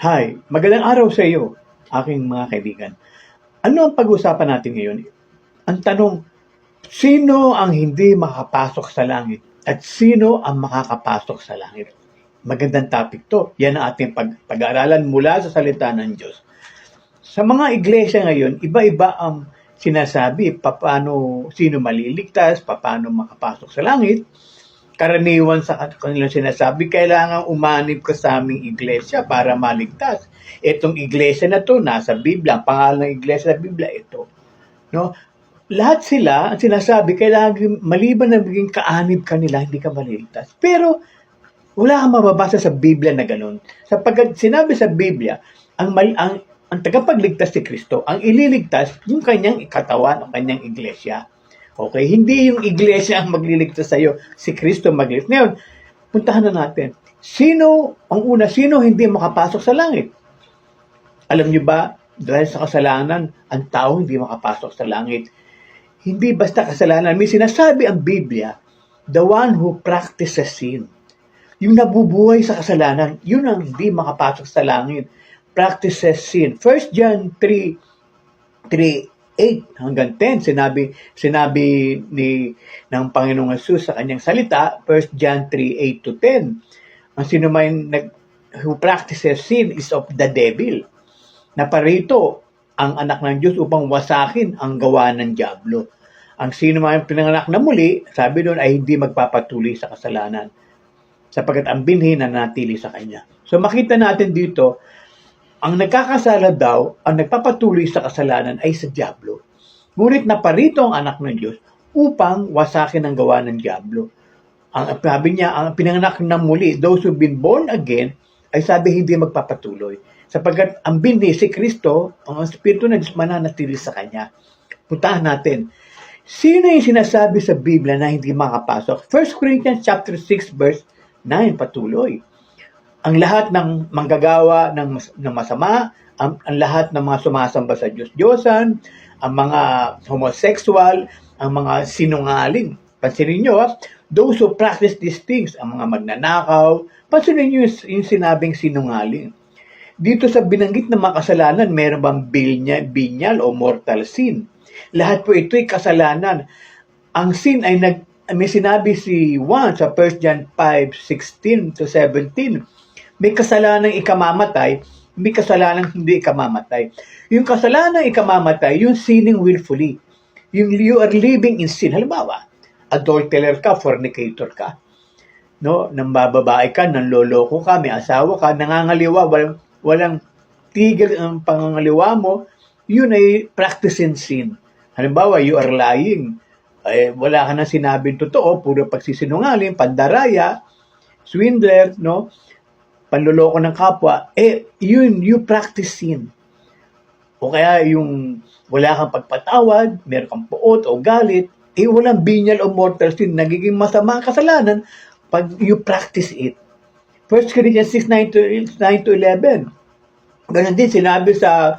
Hi, magandang araw sa iyo, aking mga kaibigan. Ano ang pag-uusapan natin ngayon? Ang tanong, sino ang hindi makapasok sa langit? At sino ang makakapasok sa langit? Magandang topic to. Yan ang ating pag-aaralan mula sa salita ng Diyos. Sa mga iglesia ngayon, iba-iba ang sinasabi, sino maliligtas, paano makapasok sa langit. Karaniwan sa kanilang sinasabi, kailangan umanib ka sa aming iglesia para maligtas. Itong iglesia na to, nasa Biblia, ang pangalan ng iglesia sa Biblia, ito. No? Lahat sila, ang sinasabi, kailangan maliban na maging kaanib ka nila, hindi ka maliligtas. Pero, wala kang mababasa sa Biblia na ganun. Sapagkat sinabi sa Biblia, ang tagapagligtas si Kristo, ang ililigtas, yung kanyang katawan o kanyang iglesia. Okay, hindi yung iglesia ang magliligtas sa iyo, si Kristo magliligtas. Ngayon, puntahan na natin. Sino hindi makapasok sa langit? Alam niyo ba, dahil sa kasalanan, ang tao hindi makapasok sa langit. Hindi basta kasalanan. May sinasabi ang Biblia, the one who practices sin. Yung nabubuhay sa kasalanan, yun ang hindi makapasok sa langit. Practices sin. 1 John 3:8 hanggang 10, sinabi ng Panginoong Jesus sa kanyang salita, 1 John 3:8 to 10. Ang sino man who practices sin is of the devil. Naparito ang anak ng Diyos upang wasakin ang gawa ng diablo. Ang sino man pinanganak na muli, sabi doon, ay hindi magpapatuloy sa kasalanan, sapagkat ang binhi na natili sa kanya. So makita natin dito, ang nagkakasala daw, ang nagpapatuloy sa kasalanan ay sa diablo. Ngunit naparito ang anak ng Diyos upang wasakin ang gawa ng diablo. Ang sabi niya, ang pinanganak na muli, those who've been born again, ay sabi hindi magpapatuloy. Sapagkat ang binhi, si Kristo, ang Espiritu ng Diyos mananatili sa Kanya. Puntahan natin. Sino yung sinasabi sa Biblia na hindi makapasok? 1 Corinthians chapter 6 verse 9, patuloy. Ang lahat ng manggagawa ng masama, ang lahat ng mga sumasamba sa Diyos-Diyosan, ang mga homosexual, ang mga sinungaling. Pansinin nyo, those who practice these things, ang mga magnanakaw, pansinin nyo yung sinabing sinungaling. Dito sa binanggit na mga kasalanan, meron bang binyal o mortal sin? Lahat po ito'y kasalanan. Ang sin ay may sinabi si Juan sa 1 John 5:16 to 17. May kasalanang ikamamatay, may kasalanang hindi ikamamatay. Yung kasalanang ikamamatay, yung sinning willfully. Yung you are living in sin. Halimbawa, adulterer ka, fornicator ka. No? Nambababae ka, nanloloko ka, may asawa ka, nangangaliwa, walang tigil ang pangangaliwa mo, yun ay practicing sin. Halimbawa, you are lying. Wala ka na sinabing totoo, puro pagsisinungaling, pandaraya, swindler, no? Panloloko ng kapwa, you practice sin. O kaya yung wala kang pagpatawad, meron kang puot o galit, walang binyal o mortal sin, nagiging masama ang kasalanan pag you practice it. 1 Corinthians 6:9 to 11. Ganun din sinabi sa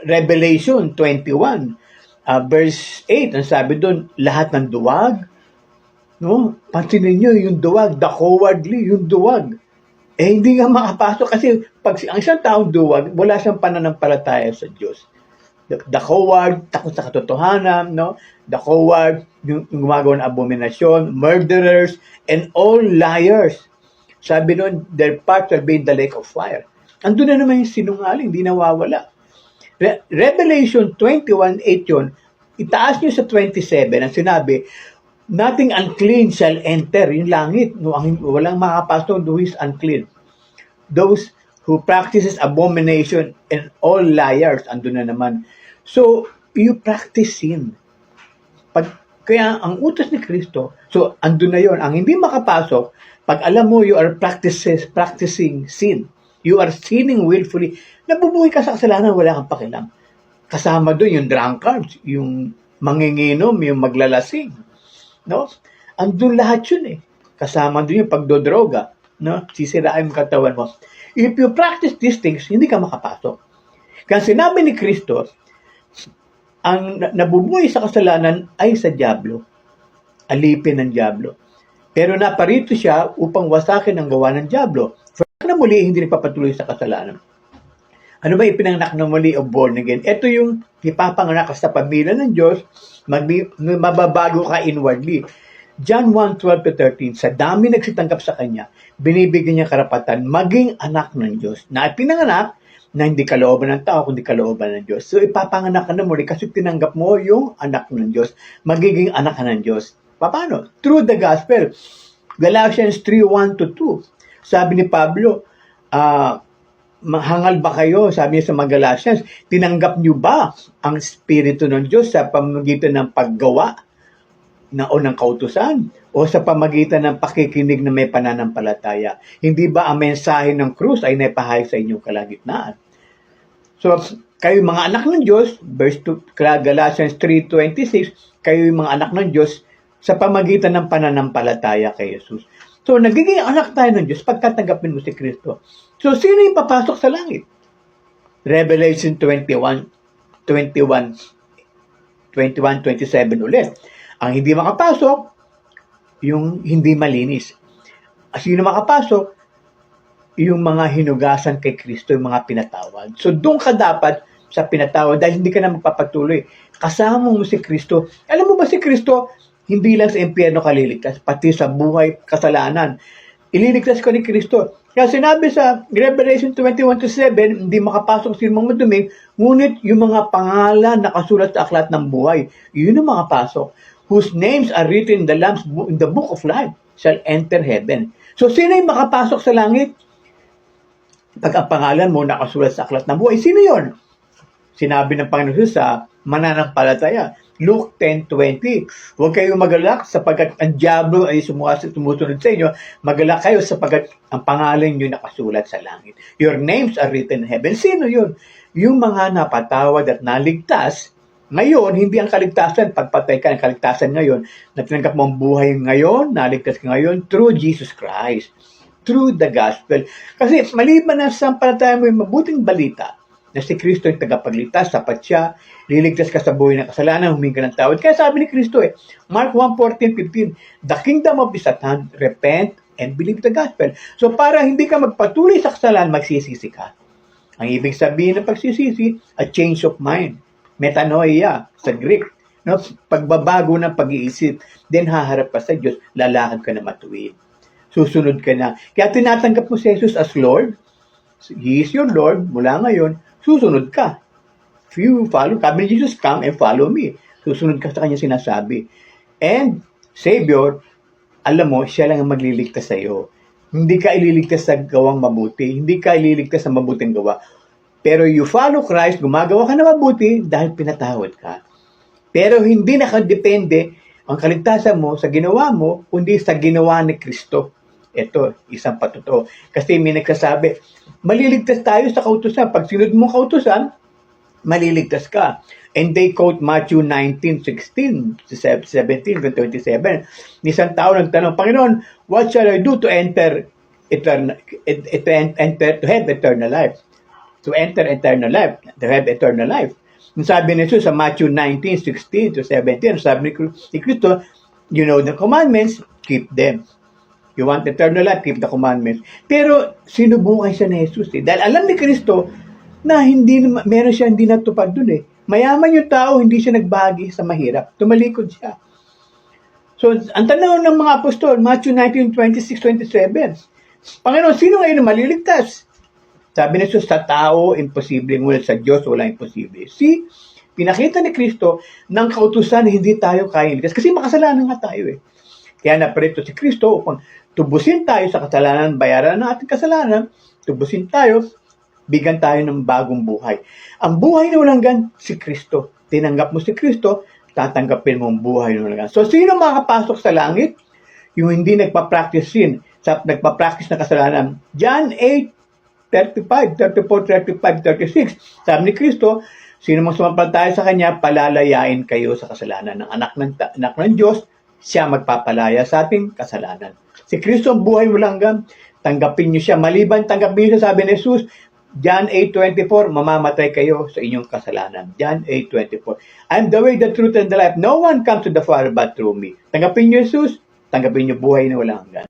Revelation 21, verse 8, ang sabi doon, lahat ng duwag, no? Pansinin nyo yung duwag, the cowardly, yung duwag. Hindi nga makapasok kasi pag ang isang taong duwag, wala siyang pananampalataya sa Diyos. The coward, takot sa katotohanan, no? The coward, yung gumagawa ng abominasyon, murderers, and all liars. Sabi noon, their part shall be in the lake of fire. Andun na naman yung sinungaling, hindi nawawala. Revelation 21:8 yun, itaas nyo sa 27, ang sinabi, nothing unclean shall enter yung langit. No, walang makapasok who is unclean. Those who practices abomination and all liars, andun na naman. So, you practice sin. Kaya ang utos ni Kristo, so andun na yon. Ang hindi makapasok, pag alam mo you are practicing sin, you are sinning willfully, nabubuhay ka sa kasalanan, wala kang pakialam. Kasama doon yung drunkards, yung manginginom, yung maglalasing. No? Andun lahat yun eh. Kasama doon yung pagdodroga. No? Sisirain mo katawan mo. If you practice these things, hindi ka makapasok. Kaya sinabi ni Kristo, ang nabubuhay sa kasalanan ay sa diablo. Alipin ng diablo. Pero naparito siya upang wasakin ang gawa ng diablo. muli, hindi nagpapatuloy sa kasalanan. Ano ba ipinanganak na muli o born again? Ito yung ipapanganak ka sa pamilya ng Diyos, mababago ka inwardly. John 1:12-13, sa dami nagsitanggap sa Kanya, binibigyan niya karapatan maging anak ng Diyos. Na pinanganak na hindi kalooban ng tao, kundi kalooban ng Diyos. So ipapanganak ka na muli kasi tinanggap mo yung anak ng Diyos. Magiging anak ka ng Diyos. Paano? Through the gospel. Galatians 3:1-2. Sabi ni Pablo, hangal ba kayo? Sabi niya sa mga Galatians, tinanggap niyo ba ang Espiritu ng Diyos sa pamamagitan ng paggawa o ng kautusan o sa pamamagitan ng pakikinig na may pananampalataya? Hindi ba ang mensahe ng krus ay naipahayag sa inyong kalagitnaan? So, kayo mga anak ng Diyos, verse 2, Galatians 3:26, kayo yung mga anak ng Diyos sa pamamagitan ng pananampalataya kay Jesus. So, nagiging anak tayo ng Diyos pagkatanggapin mo si Kristo. So, sino yung papasok sa langit? Revelation 21:27 ulit. Ang hindi makapasok, yung hindi malinis. Sino makapasok? Yung mga hinugasan kay Kristo, yung mga pinatawad. So, doon ka dapat sa pinatawad dahil hindi ka na magpapatuloy. Kasama mo si Kristo. Alam mo ba si Kristo, hindi lang sa impyerno ka liligtas, pati sa buhay kasalanan. Ililigtas ka ni Kristo. Kaya sinabi sa Revelation 21:7, hindi makapasok sino mang madumi, ngunit yung mga pangalan nakasulat sa aklat ng buhay, yun ang makapasok. Whose names are written in the book of life shall enter heaven. So, sino yung makapasok sa langit? Pag ang pangalan mo nakasulat sa aklat ng buhay, sino yun? Sinabi ng Panginoon Jesus sa mananampalataya, Luke 10:20, huwag kayong magalak sapagkat ang diablo ay sumusunod sa inyo. Magalak kayo sapagkat ang pangalan nyo nakasulat sa langit. Your names are written in heaven. Sino yun? Yung mga napatawad at naligtas. Ngayon, hindi ang kaligtasan, pagpatay ka, ang kaligtasan ngayon, na tinanggap mo ang buhay ngayon, naligtas ka ngayon, through Jesus Christ. Through the gospel. Kasi maliban na sa palataya mo yung mabuting balita, na si Kristo yung tagapagligtas, sapat siya, liligtas ka sa buhay ng kasalanan, humingi ka ng tawad. Kaya sabi ni Kristo Mark 1:14-15, the kingdom of is at hand, repent and believe the gospel. So para hindi ka magpatuloy sa kasalanan, magsisisi ka. Ang ibig sabihin ng pagsisisi, a change of mind. Metanoia sa Greek. No? Pagbabago ng pag-iisip, then haharap ka sa Diyos, lalakad ka na matuwid. Susunod ka na. Kaya tinatanggap mo si Jesus as Lord. He is your Lord. Mula ngayon, susunod ka. If you follow, sabi ni Jesus, come and follow me. Susunod ka sa kanya sinasabi. And, Savior, alam mo, siya lang ang magliligtas sa iyo. Hindi ka ililigtas sa gawang mabuti. Hindi ka ililigtas sa mabuting gawa. Pero you follow Christ, gumagawa ka na mabuti dahil pinatawad ka. Pero hindi nakadepende ang kaligtasan mo sa ginawa mo, kundi sa ginawa ni Kristo. Ito, isang patotoo. Kasi may nagsasabi, maliligtas tayo sa kautusan. Pag sinunod mo kautusan, maliligtas ka. And they quote Matthew 19:16-17-27. Isang tao nagtanong, Panginoon, what shall I do to enter to have eternal life? To enter eternal life, to have eternal life. Sabi ni Jesus sa Matthew 19:16-17, sabi ni Kristo, you know the commandments, keep them. You want eternal life, keep the commandments. Pero sinubukan siya ni Jesus dahil alam ni Kristo na meron siya hindi natupad dun Mayaman yung tao, hindi siya nagbahagi sa mahirap. Tumalikod siya. So, ang tanong ng mga apostol, Matthew 19:26-27, Panginoon, sino ngayon na maliligtas? Sabi ni Jesus, sa tao, imposible. Ngunit sa Diyos, walang imposible. See, pinakita ni Kristo ng kautusan na hindi tayo kaya iligtas. Kasi makasalanan nga tayo Kaya naparito si Kristo upang tubusin tayo sa kasalanan, bayaran ng ating kasalanan, tubusin tayo, bigyan tayo ng bagong buhay. Ang buhay na walang hanggan, si Kristo. Tinanggap mo si Kristo, tatanggapin mo ang buhay na walang hanggan. So, sino makapasok sa langit? Yung hindi nagpa-practice na kasalanan. John 8:35, 34, 35, 36. Sabi ni Kristo, sino mang sumampalataya sa Kanya, palalayain kayo sa kasalanan ng anak ng Diyos, siya magpapalaya sa ating kasalanan. Si Kristo ang buhay walang hanggan, tanggapin niyo siya. Maliban tanggapin niyo siya, sabi ni Jesus, John 8:24, mamamatay kayo sa inyong kasalanan. John 8:24. I am the way, the truth, and the life. No one comes to the Father but through me. Tanggapin niyo Jesus, tanggapin niyo buhay na walang hanggan.